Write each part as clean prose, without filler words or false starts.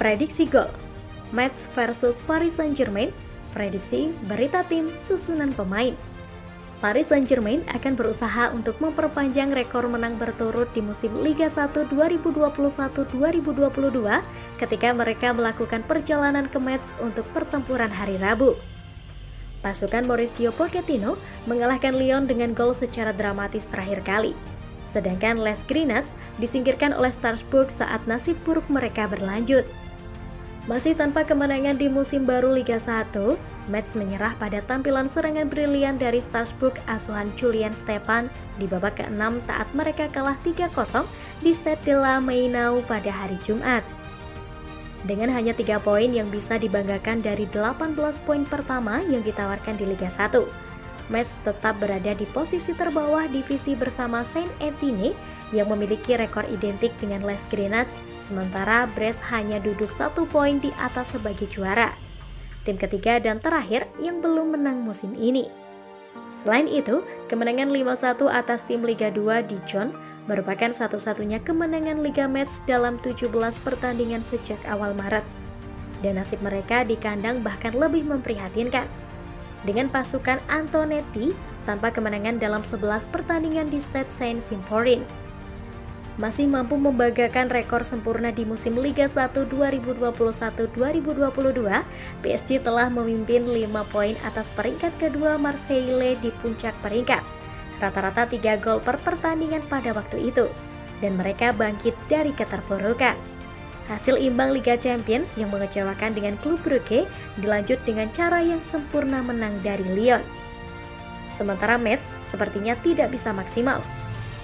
Prediksi gol Metz versus Paris Saint-Germain. Prediksi berita tim susunan pemain. Paris Saint-Germain akan berusaha untuk memperpanjang rekor menang berturut di musim Liga 1 2021-2022 ketika mereka melakukan perjalanan ke Metz untuk pertempuran hari Rabu. Pasukan Mauricio Pochettino mengalahkan Lyon dengan gol secara dramatis terakhir kali. Sedangkan Les Grenats disingkirkan oleh Strasbourg saat nasib buruk mereka berlanjut. Masih tanpa kemenangan di musim baru Liga 1, Metz menyerah pada tampilan serangan brilian dari Strasbourg asuhan Julien Stéphan di babak ke-6 saat mereka kalah 3-0 di Stade de la Mainau pada hari Jumat. Dengan hanya 3 poin yang bisa dibanggakan dari 18 poin pertama yang ditawarkan di Liga 1, Metz tetap berada di posisi terbawah divisi bersama Saint-Étienne yang memiliki rekor identik dengan Les Grenats, sementara Brest hanya duduk 1 poin di atas sebagai juara. Tim ketiga dan terakhir yang belum menang musim ini. Selain itu, kemenangan 5-1 atas tim Liga 2 Dijon merupakan satu-satunya kemenangan Liga Metz dalam 17 pertandingan sejak awal Maret. Dan nasib mereka di kandang bahkan lebih memprihatinkan. Dengan pasukan Antonetti tanpa kemenangan dalam 11 pertandingan di Stade Saint-Symphorien. Masih mampu membanggakan rekor sempurna di musim Liga 1 2021-2022, PSG telah memimpin 5 poin atas peringkat kedua Marseille di puncak peringkat. Rata-rata 3 gol per pertandingan pada waktu itu, dan mereka bangkit dari keterpurukan. Hasil imbang Liga Champions yang mengecewakan dengan klub Brugge dilanjut dengan cara yang sempurna menang dari Lyon. Sementara Metz sepertinya tidak bisa maksimal.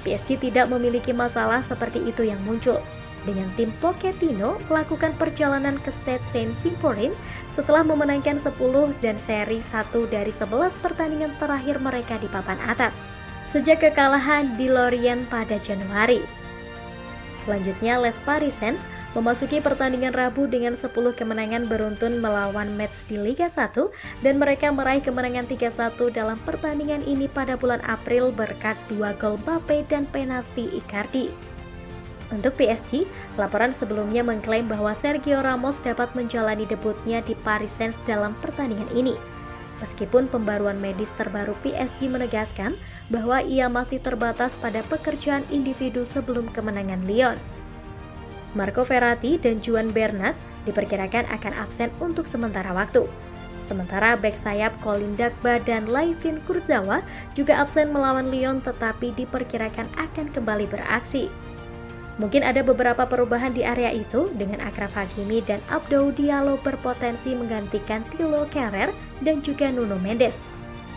PSG tidak memiliki masalah seperti itu yang muncul, dengan tim Pochettino melakukan perjalanan ke Stade Saint-Symphorien setelah memenangkan 10 dan seri 1 dari 11 pertandingan terakhir mereka di papan atas, sejak kekalahan di Lorient pada Januari. Selanjutnya, Les Parisiens memasuki pertandingan Rabu dengan 10 kemenangan beruntun melawan Metz di Liga 1 dan mereka meraih kemenangan 3-1 dalam pertandingan ini pada bulan April berkat 2 gol Mbappe dan penalti Icardi. Untuk PSG, laporan sebelumnya mengklaim bahwa Sergio Ramos dapat menjalani debutnya di Parisiens dalam pertandingan ini. Meskipun pembaruan medis terbaru PSG menegaskan bahwa ia masih terbatas pada pekerjaan individu sebelum kemenangan Lyon. Marco Verratti dan Juan Bernat diperkirakan akan absen untuk sementara waktu. Sementara bek sayap Colin Dagba dan Layvin Kurzawa juga absen melawan Lyon tetapi diperkirakan akan kembali beraksi. Mungkin ada beberapa perubahan di area itu dengan Achraf Hakimi dan Abdou Diallo berpotensi menggantikan Thilo Kehrer dan juga Nuno Mendes.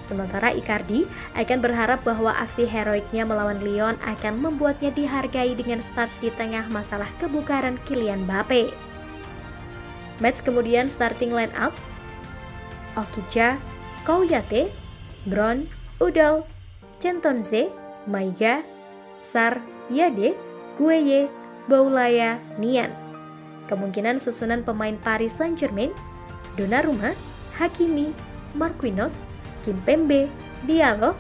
Sementara Icardi akan berharap bahwa aksi heroiknya melawan Lyon akan membuatnya dihargai dengan start di tengah masalah kebugaran Kylian Mbappe. Metz kemudian starting line up: Okidja, Kouyaté, Bron, Udol, Centonze, Maiga, Sar, Yade, Gueye, Boulaya, Nian. Kemungkinan susunan pemain Paris Saint-Germain: Donnarumma, Hakimi, Marquinhos, Kimpembe, Diallo,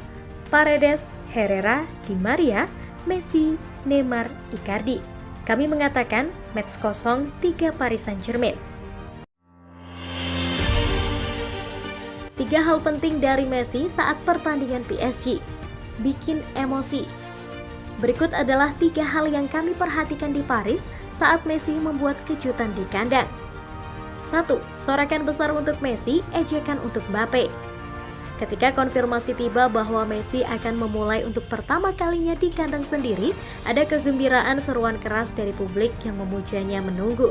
Paredes, Herrera, Di Maria, Messi, Neymar, Icardi. Kami mengatakan Metz 0, 3 Paris Saint-Germain. 3 hal penting dari Messi saat pertandingan PSG. Bikin emosi. Berikut adalah 3 hal yang kami perhatikan di Paris saat Messi membuat kejutan di kandang. 1. Sorakan besar untuk Messi, ejekan untuk Mbappe. Ketika konfirmasi tiba bahwa Messi akan memulai untuk pertama kalinya di kandang sendiri, ada kegembiraan seruan keras dari publik yang memujanya menunggu.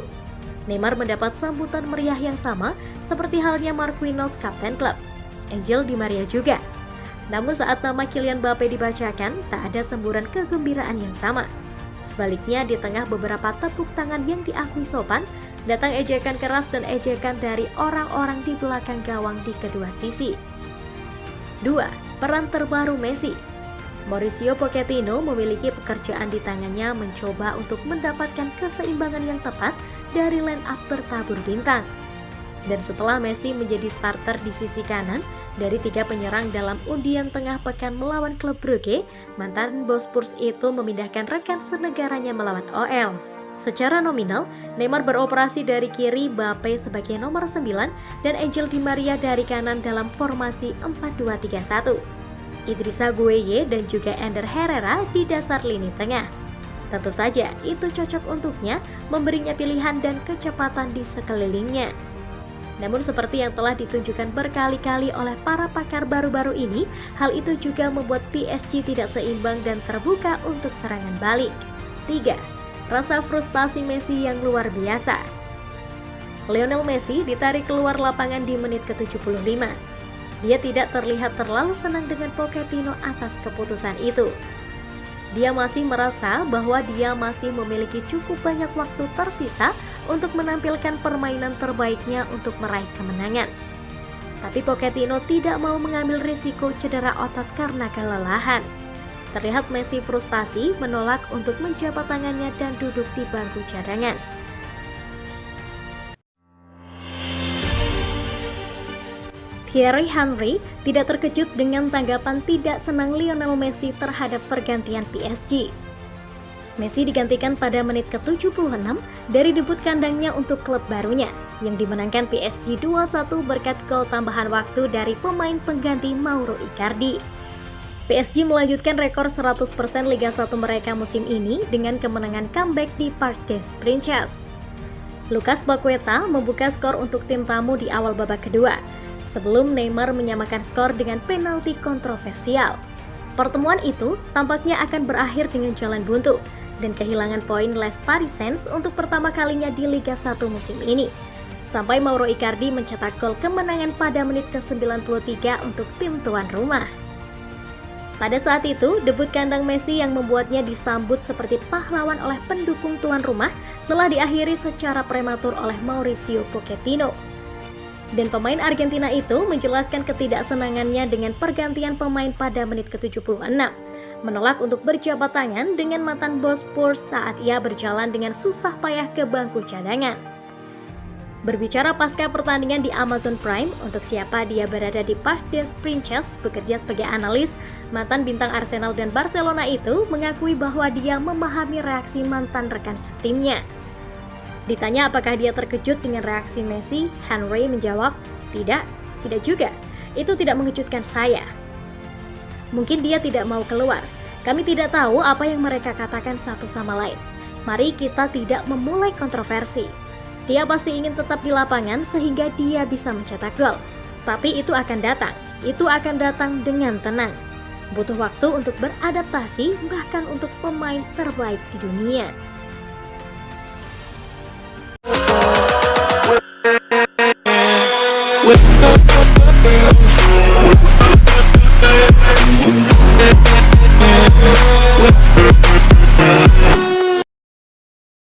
Neymar mendapat sambutan meriah yang sama seperti halnya Marquinhos, kapten klub. Angel Di Maria juga. Namun saat nama Kylian Mbappe dibacakan, tak ada semburan kegembiraan yang sama. Sebaliknya, di tengah beberapa tepuk tangan yang diakui sopan, datang ejekan keras dan ejekan dari orang-orang di belakang gawang di kedua sisi. 2. Peran terbaru Messi. Mauricio Pochettino memiliki pekerjaan di tangannya mencoba untuk mendapatkan keseimbangan yang tepat dari line up bertabur bintang. Dan setelah Messi menjadi starter di sisi kanan, dari 3 penyerang dalam undian tengah pekan melawan klub Brugge, mantan bos Spurs itu memindahkan rekan senegaranya melawan OL. Secara nominal, Neymar beroperasi dari kiri, Mbappe sebagai nomor 9, dan Angel Di Maria dari kanan dalam formasi 4-2-3-1. Idrissa Gueye dan juga Ander Herrera di dasar lini tengah. Tentu saja, itu cocok untuknya, memberinya pilihan dan kecepatan di sekelilingnya. Namun seperti yang telah ditunjukkan berkali-kali oleh para pakar baru-baru ini, hal itu juga membuat PSG tidak seimbang dan terbuka untuk serangan balik. 3. Rasa frustasi Messi yang luar biasa. Lionel Messi ditarik keluar lapangan di menit ke-75. Dia tidak terlihat terlalu senang dengan Pochettino atas keputusan itu. Dia masih merasa bahwa dia masih memiliki cukup banyak waktu tersisa untuk menampilkan permainan terbaiknya untuk meraih kemenangan. Tapi Pochettino tidak mau mengambil risiko cedera otot karena kelelahan. Terlihat Messi frustasi menolak untuk menjabat tangannya dan duduk di bangku cadangan. Thierry Henry tidak terkejut dengan tanggapan tidak senang Lionel Messi terhadap pergantian PSG. Messi digantikan pada menit ke-76 dari debut kandangnya untuk klub barunya, yang dimenangkan PSG 2-1 berkat gol tambahan waktu dari pemain pengganti Mauro Icardi. PSG melanjutkan rekor 100% Liga 1 mereka musim ini dengan kemenangan comeback di Parc des Princes. Lucas Paqueta membuka skor untuk tim tamu di awal babak kedua, sebelum Neymar menyamakan skor dengan penalti kontroversial. Pertemuan itu tampaknya akan berakhir dengan jalan buntu dan kehilangan poin Les Parisiens untuk pertama kalinya di Liga 1 musim ini. Sampai Mauro Icardi mencetak gol kemenangan pada menit ke-93 untuk tim tuan rumah. Pada saat itu, debut kandang Messi yang membuatnya disambut seperti pahlawan oleh pendukung tuan rumah telah diakhiri secara prematur oleh Mauricio Pochettino. Dan pemain Argentina itu menjelaskan ketidaksenangannya dengan pergantian pemain pada menit ke-76, menolak untuk berjabat tangan dengan mantan bos Spurs saat ia berjalan dengan susah payah ke bangku cadangan. Berbicara pasca pertandingan di Amazon Prime, untuk siapa dia berada di Parc des Princes bekerja sebagai analis, mantan bintang Arsenal dan Barcelona itu mengakui bahwa dia memahami reaksi mantan rekan setimnya. Ditanya apakah dia terkejut dengan reaksi Messi, Henry menjawab, tidak juga. Itu tidak mengejutkan saya. Mungkin dia tidak mau keluar. Kami tidak tahu apa yang mereka katakan satu sama lain. Mari kita tidak memulai kontroversi. Dia pasti ingin tetap di lapangan sehingga dia bisa mencetak gol. Tapi itu akan datang. Itu akan datang dengan tenang. Butuh waktu untuk beradaptasi, bahkan untuk pemain terbaik di dunia.